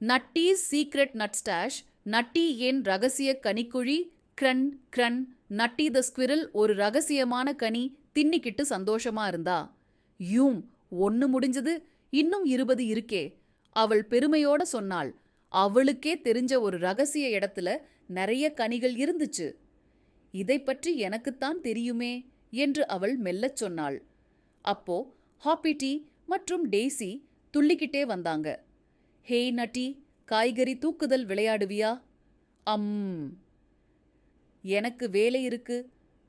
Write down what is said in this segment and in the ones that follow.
நட்டீஸ் secret nut stash, நட்டி ஏன் ரகசிய கனிக்குழி, க்ரன் க்ரன், நட்டி த squirrel ஒரு ரகசியமான கனி தின்னிக்கிட்டு சந்தோஷமா இருந்தா. யூம், 1 முடிஞ்சது, இன்னும் 20 இருக்கே, அவள் பெருமையோட சொன்னாள். அவளுக்கே தெரிஞ்ச ஒரு ரகசிய இடத்துல நிறைய கனிகள் இருந்துச்சு. இதை பற்றி எனக்குத்தான் தெரியுமே என்று அவள் மெல்லச் சொன்னாள். அப்போ ஹாப்பிட்டி மற்றும் டெய்சி துள்ளிக்கிட்டே வந்தாங்க. ஹேய் நட்டி, காய்கறி தூக்குதல் விளையாடுவியா? எனக்கு வேலை இருக்கு,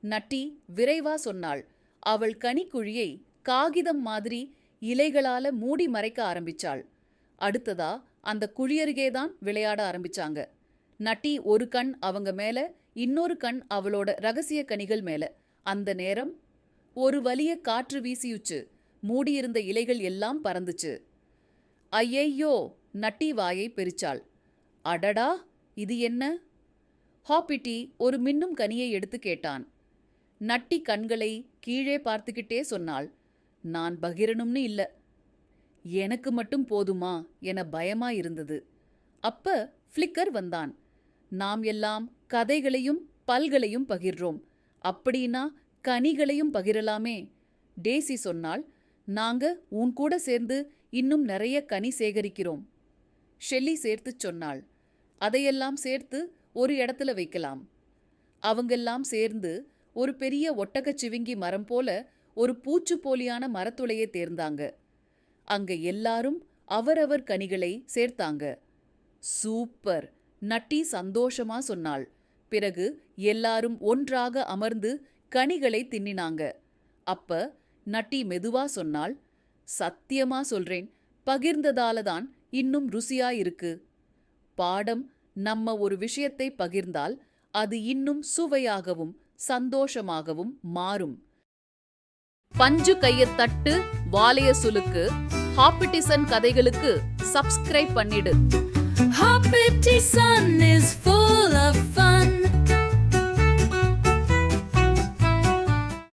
நட்டி விரைவா சொன்னாள். அவள் கனிக்குழியை காகிதம் மாதிரி இலைகளால மூடி மறைக்க ஆரம்பிச்சாள். அடுத்ததா அந்த குழியருகேதான் விளையாட ஆரம்பிச்சாங்க. நட்டி ஒரு கண் அவங்க மேல, இன்னொரு கண் அவளோட ரகசிய கனிகள் மேல. அந்த நேரம் ஒரு வலிய காற்று வீசியுச்சு. மூடியிருந்த இலைகள் எல்லாம் பறந்துச்சு. ஐயையோ, நட்டி வாயை பெரிச்சாள். அடடா, இது என்ன? ஹாப்பிட்டி ஒரு மின்னும் கனியை எடுத்து கேட்டான். நட்டி கண்களை கீழே பார்த்துக்கிட்டே சொன்னாள். நான் பகிரணும்னு இல்ல, எனக்கு மட்டும் போதுமா என பயமா இருந்தது. அப்ப ஃப்ளிக்கர் வந்தான். நாம் எல்லாம் கதைகளையும் பல்களையும் பகிர்றோம், அப்படின்னா கனிகளையும் பகிரலாமே. டேசி சொன்னாள். நாங்க உன் கூட சேர்ந்து இன்னும் நிறைய கனி சேகரிக்கிறோம். ஷெல்லி சேர்த்து சொன்னாள். அதையெல்லாம் சேர்த்து ஒரு இடத்துல வைக்கலாம். அவங்கெல்லாம் சேர்ந்து ஒரு பெரிய ஒட்டகச்சிவிங்கி மரம் போல ஒரு பூச்சு போலியான மரத்துளையை தேர்ந்தாங்க. அங்க எல்லாரும் அவரவர் கனிகளை சேர்த்தாங்க. சூப்பர், நட்டி சந்தோஷமா சொன்னாள். பிறகு எல்லாரும் ஒன்றாக அமர்ந்து கனிகளை தின்னினாங்க. அப்ப நட்டி மெதுவா சொன்னாள். சத்தியமா சொல்றேன், பகிர்ந்ததால தான் இன்னும் ருசியா இருக்கு. பாடம், நம்ம ஒரு விஷயத்தை பகிர்ந்தால் அது இன்னும் சுவையாகவும் சந்தோஷமாகவும் மாறும். பஞ்சு கையத் தட்டு, வாலைய சுலுக்கு. ஹாப்பிட்டிசன் கதைகளுக்கு சப்ஸ்கிரைப் பண்ணிடு.